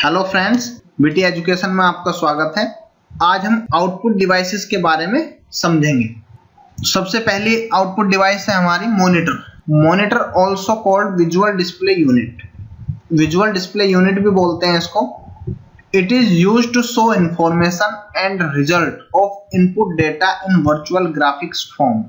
Hello friends, BT education में आपका स्वागत है। आज हम आउटपुट डिवाइसेस के बारे में समझेंगे। सबसे पहली आउटपुट डिवाइस है हमारी monitor. Monitor also called visual display unit. Visual display unit भी बोलते हैं इसको। It is used to show information and result of input data in virtual graphics form.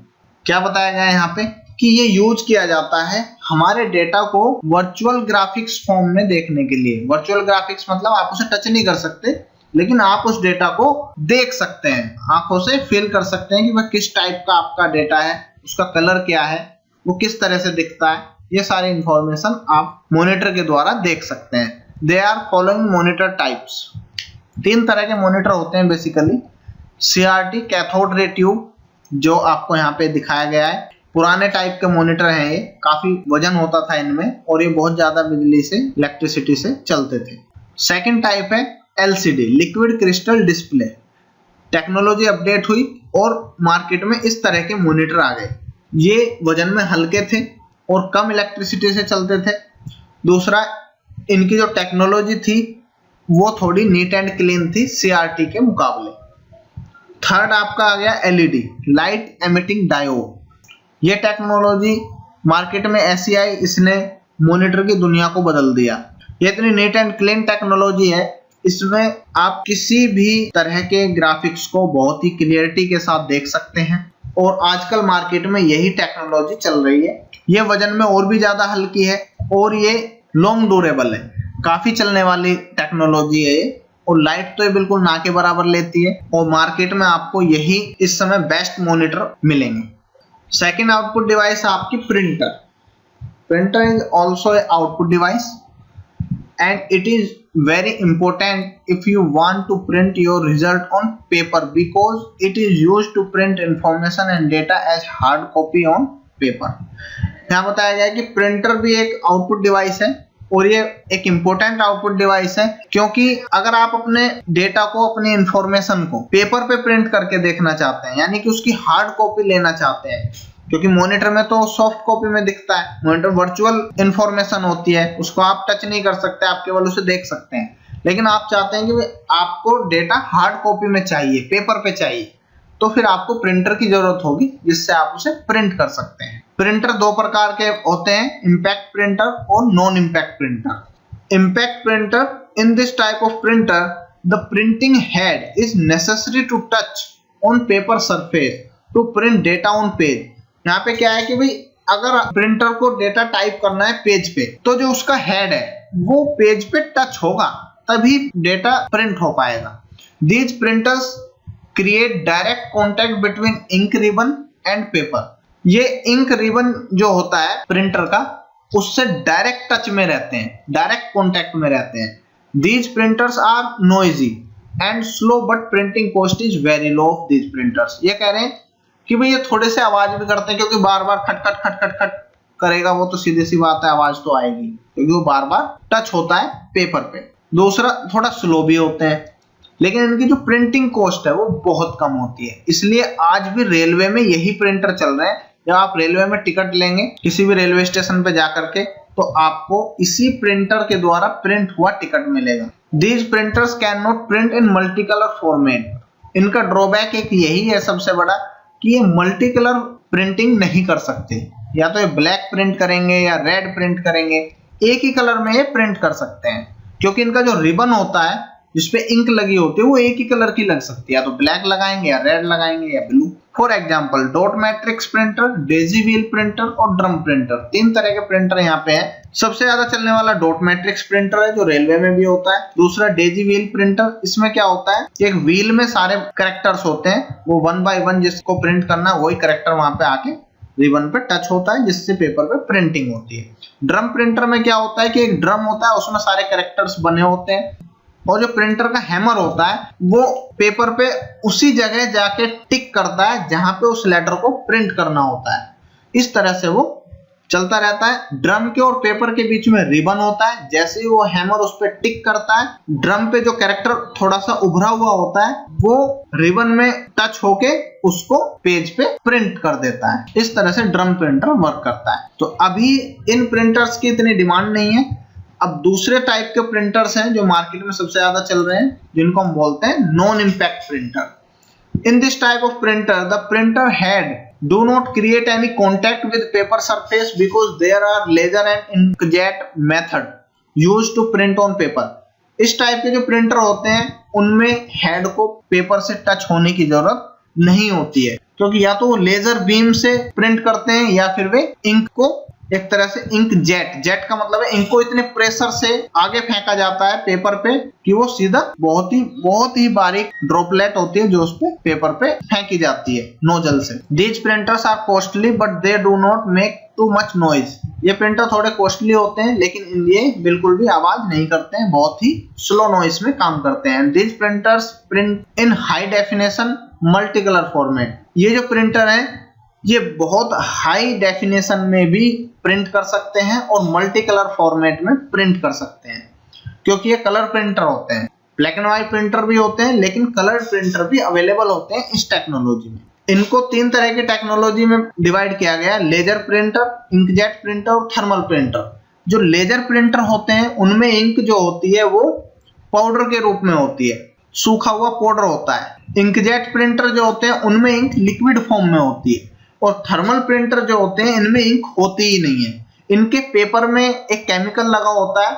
क्या बताया गया है यहाँ पे कि ये यूज किया जाता है हमारे डेटा को वर्चुअल ग्राफिक्स फॉर्म में देखने के लिए। वर्चुअल ग्राफिक्स मतलब आप उसे टच नहीं कर सकते, लेकिन आप उस डेटा को देख सकते हैं, आंखों से फील कर सकते हैं कि वह किस टाइप का आपका डेटा है, उसका कलर क्या है, वो किस तरह से दिखता है। ये सारी इंफॉर्मेशन आप मॉनिटर के द्वारा देख सकते हैं। They are following monitor types. 3 तरह के मॉनिटर होते हैं basically. CRT cathode ray tube जो आपको यहाँ पे दिखाया गया है। पुराने टाइप के मॉनिटर हैं, ये काफी वजन होता था इनमें और ये बहुत ज्यादा बिजली से, इलेक्ट्रिसिटी से चलते थे। सेकंड टाइप है LCD liquid crystal display. Technology update हुई और मार्केट में इस तरह के मॉनिटर आ गए। ये वजन में हल्के थे और कम इलेक्ट्रिसिटी से चलते थे। दूसरा, इनकी जो टेक्नोलॉजी थी वो थोड़ी नीट एंड क्लीन थी CRT के मुकाबले। थर्ड आपका आ गया LED लाइट एमिटिंग डायोड। ये टेक्नोलॉजी मार्केट में ऐसी आई, इसने मॉनिटर की दुनिया को बदल दिया। ये इतनी नीट एंड क्लीन टेक्नोलॉजी है, इसमें आप किसी भी तरह के ग्राफिक्स को बहुत ही क्लियरिटी के साथ देख सकते हैं और आजकल मार्केट में यही टेक्नोलॉजी चल रही है। ये वजन में और भी ज्यादा हल्की है और ये लॉन्ग ड्यूरेबल है, काफी चलने वाली टेक्नोलॉजी है ये। और लाइट तो ये बिल्कुल ना के बराबर लेती है और मार्केट में आपको यही इस समय बेस्ट मॉनिटर मिलेंगे। सेकेंड आउटपुट डिवाइस है आपकी printer. Printer is also a output device and it is very important if you want to print your result on paper because it is used to print information and data as hard copy on paper. यहाँ बताया गया है कि printer भी एक output device है और ये एक इम्पोर्टेंट आउटपुट डिवाइस है, क्योंकि अगर आप अपने डेटा को, अपनी इंफॉर्मेशन को पेपर पे प्रिंट करके देखना चाहते हैं, यानी कि उसकी हार्ड कॉपी लेना चाहते हैं, क्योंकि मॉनिटर में तो सॉफ्ट कॉपी में दिखता है, मॉनिटर वर्चुअल इंफॉर्मेशन होती है, उसको आप टच नहीं कर सकते, आप केवल उसे देख सकते हैं। लेकिन आप चाहते हैं कि आपको डेटा हार्ड कॉपी में चाहिए, पेपर पे चाहिए, तो फिर आपको प्रिंटर की जरूरत होगी जिससे आप उसे प्रिंट कर सकते हैं। प्रिंटर 2 प्रकार के होते हैं, इम्पैक्ट प्रिंटर और non impact printer. Impact printer, in this type of printer the printing head is necessary to touch on paper surface to print data on page. यहाँ पे क्या है कि भाई अगर प्रिंटर को डेटा टाइप करना है पेज पे, तो जो उसका हेड है वो पेज पे टच होगा तभी डेटा प्रिंट हो पाएगा। These printers create direct contact between ink ribbon and paper. ये इंक रिबन जो होता है प्रिंटर का, उससे डायरेक्ट टच में रहते हैं, डायरेक्ट कॉन्टैक्ट में रहते हैं। These printers are noisy and slow but printing cost is very low of these printers. ये कह रहे हैं कि भाई ये थोड़े से आवाज भी करते हैं, क्योंकि बार बार खट खट खट खट खट करेगा, वो तो सीधी सी बात है, आवाज तो आएगी क्योंकि वो बार बार टच होता है पेपर पे। दूसरा, थोड़ा स्लो भी होते हैं, लेकिन इनकी जो प्रिंटिंग कॉस्ट है वो बहुत कम होती है। इसलिए आज भी रेलवे में यही प्रिंटर चल रहे हैं। जब आप रेलवे में टिकट लेंगे किसी भी रेलवे स्टेशन पे जाकर के, तो आपको इसी प्रिंटर के द्वारा प्रिंट हुआ टिकट मिलेगा। These printers can not print in multi colour format. इनका ड्रॉबैक एक यही है सबसे बड़ा कि ये मल्टी कलर प्रिंटिंग नहीं कर सकते। या तो ये ब्लैक प्रिंट करेंगे या रेड प्रिंट करेंगे, एक ही कलर में ये प्रिंट कर सकते हैं, क्योंकि इनका जो रिबन होता है जिसपे इंक लगी होती है वो एक ही कलर की लग सकती है, या तो ब्लैक लगाएंगे या रेड लगाएंगे या blue. For example dot matrix printer, Daisy wheel printer और ड्रम प्रिंटर, 3 तरह के प्रिंटर यहाँ पे हैं। सबसे ज्यादा चलने वाला डॉट मैट्रिक्स प्रिंटर है जो रेलवे में भी होता है। दूसरा डेजी व्हील प्रिंटर, इसमें क्या होता है, एक व्हील में सारे कैरेक्टर्स होते हैं, वो 1 बाय 1 जिसको प्रिंट करना है वही कैरेक्टर वहां पे आके रिबन पे टच होता है, जिससे पेपर पे प्रिंटिंग होती है। ड्रम प्रिंटर में क्या होता है कि एक ड्रम होता है, उसमें सारे कैरेक्टर्स बने होते हैं और जो प्रिंटर का हैमर होता है वो पेपर पे उसी जगह जाके टिक करता है जहां पे उस लेटर को प्रिंट करना होता है। इस तरह से वो चलता रहता है। ड्रम के और पेपर के बीच में रिबन होता है, जैसे ही वो हैमर उस पे टिक करता है, ड्रम पे जो कैरेक्टर थोड़ा सा उभरा हुआ होता है वो रिबन में टच होके उसको पेज पे प्रिंट कर देता है। इस तरह से ड्रम प्रिंटर वर्क करता है। तो अभी इन प्रिंटर्स की इतनी डिमांड नहीं है, अब दूसरे टाइप के प्रिंटर्स हैं जो मार्केट में सबसे ज्यादा चल रहे हैं, जिनको हम बोलते हैं non impact printer. In this type of printer the printer head do not create any contact with paper surface because there are laser and inkjet method used to print on paper। इस type के जो printer होते हैं उनमें head को paper से touch होने की जरूरत नहीं होती है, क्योंकि या तो वो लेजर बीम से प्रिंट करते हैं या फिर वे इंक को एक तरह से इंक जेट का मतलब है इंक को इतने प्रेशर से आगे फेंका जाता है पेपर पे कि वो सीधा बहुत ही बारीक ड्रॉपलेट होती है जो उस पे पेपर पे फेंकी जाती है नोजल से। These printers are costly but they do not make too much noise. ये प्रिंटर थोड़े कॉस्टली होते हैं लेकिन ये बिल्कुल भी आवाज नहीं करते हैं, बहुत ही स्लो नॉइज में काम करते हैं। These printers print in high definition multi colour format. ये जो प्रिंटर है ये बहुत हाई डेफिनेशन में भी प्रिंट कर सकते हैं और मल्टी कलर फॉर्मेट में प्रिंट कर सकते हैं, क्योंकि ये कलर प्रिंटर होते हैं। ब्लैक एंड व्हाइट प्रिंटर भी होते हैं लेकिन कलर प्रिंटर भी अवेलेबल होते हैं इस टेक्नोलॉजी में। इनको 3 तरह की टेक्नोलॉजी में डिवाइड किया गया, लेजर प्रिंटर, इंकजेट प्रिंटर और थर्मल प्रिंटर। जो लेजर प्रिंटर होते हैं उनमें इंक जो होती है वो पाउडर के रूप में होती है, सूखा हुआ पाउडर होता है। इंकजेट प्रिंटर जो होते हैं उनमें इंक लिक्विड फॉर्म में होती है और थर्मल प्रिंटर जो होते हैं इनमें इंक होती ही नहीं है। इनके पेपर में एक केमिकल लगा होता है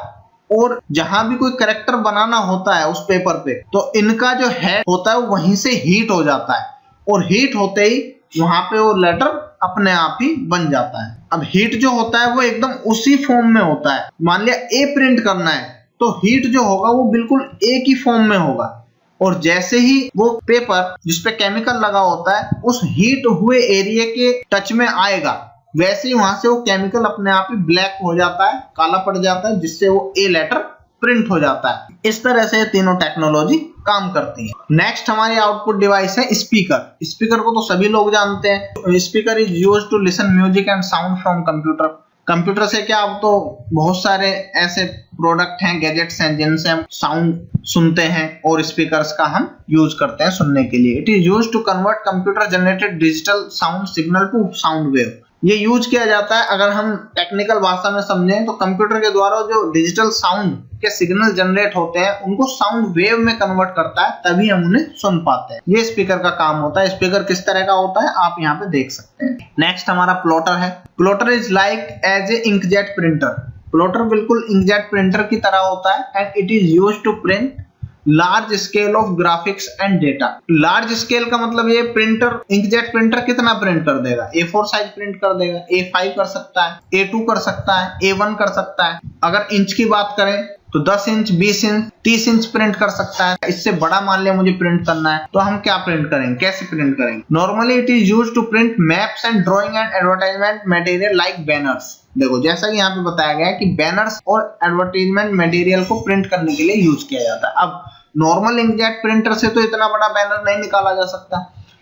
और जहां भी कोई कैरेक्टर बनाना होता है उस पेपर पे तो इनका जो हेड होता है वहीं से हीट हो जाता है और हीट होते ही वहां पे वो लेटर अपने आप ही बन जाता है। अब हीट जो होता है वो एकदम उसी फॉर्म में होता है। मान लिया ए प्रिंट करना है तो हीट जो होगा वो बिल्कुल ए की फॉर्म में होगा और जैसे ही वो पेपर जिसपे केमिकल लगा होता है उस हीट हुए एरिया के टच में आएगा वैसे ही वहां से वो केमिकल अपने आप ही ब्लैक हो जाता है, काला पड़ जाता है, जिससे वो ए लेटर प्रिंट हो जाता है। इस तरह से तीनों टेक्नोलॉजी काम करती है। नेक्स्ट हमारी आउटपुट डिवाइस है स्पीकर। स्पीकर को तो सभी लोग जानते हैं। Speaker is used to listen music and sound from computer. Computer से क्या, अब तो बहुत सारे ऐसे प्रोडक्ट हैं, गैजेट्स हैं जिनसे हम साउंड सुनते हैं और स्पीकर्स का हम यूज करते हैं सुनने के लिए। It is used to convert computer generated digital sound signal to sound wave. ये यूज किया जाता है, अगर हम टेक्निकल भाषा में समझें तो कंप्यूटर के द्वारा जो डिजिटल साउंड के सिग्नल जनरेट होते हैं उनको साउंड वेव में कन्वर्ट करता है, तभी हम उन्हें सुन पाते हैं। ये स्पीकर का काम होता है। स्पीकर किस तरह का होता है आप यहाँ पे देख सकते हैं। नेक्स्ट हमारा प्लॉटर है। Plotter is like as a inkjet printer. Plotter बिल्कुल इंकजेट प्रिंटर की तरह होता है and it is used to print large scale of graphics and data. Large scale का मतलब ये प्रिंटर, इंकजेट प्रिंटर कितना प्रिंट कर देगा? A4 साइज प्रिंट कर देगा, A5 कर सकता है, A2 कर सकता है, A1 कर सकता है। अगर इंच की बात करें तो 10 इंच, 20 इंच, 30 इंच प्रिंट कर सकता है। इससे बड़ा मान लिया मुझे प्रिंट करना है तो हम क्या प्रिंट करेंगे, कैसे प्रिंट करेंगे? Normally it is used to print maps and drawing and advertisement material like banners. देखो जैसा कि यहाँ पे बताया गया है कि बैनर्स और एडवर्टाइजमेंट मटेरियल को प्रिंट करने के लिए यूज किया जाता है। अब नॉर्मल इंकजेट प्रिंटर से तो इतना बड़ा बैनर नहीं निकाला जा सकता,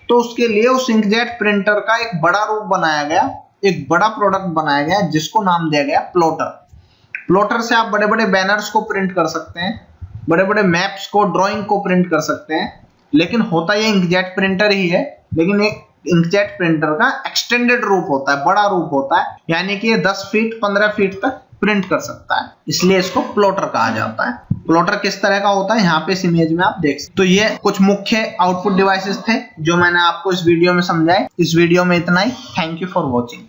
तो उसके लिए उस इंकजेट प्रिंटर का एक बड़ा रूप बनाया गया, एक बड़ा प्रोडक्ट बनाया गया जिसको नाम दिया गया प्लॉटर। प्लॉटर से आप बड़े बड़े बैनर्स को प्रिंट कर सकते हैं, बड़े बड़े मैप्स को, ड्राइंग को प्रिंट कर सकते हैं। लेकिन होता ये इंकजेट प्रिंटर ही है, लेकिन एक इंकजेट प्रिंटर का एक्सटेंडेड रूप होता है, बड़ा रूप होता है, यानी कि ये 10 फीट 15 फीट तक प्रिंट कर सकता है, इसलिए इसको प्लॉटर कहा जाता है। प्लॉटर किस तरह का होता है यहाँ पे इस इमेज में आप देख सकते। तो ये कुछ मुख्य आउटपुट डिवाइसेस थे जो मैंने आपको इस वीडियो में समझाए। इस वीडियो में इतना ही। Thank you for watching.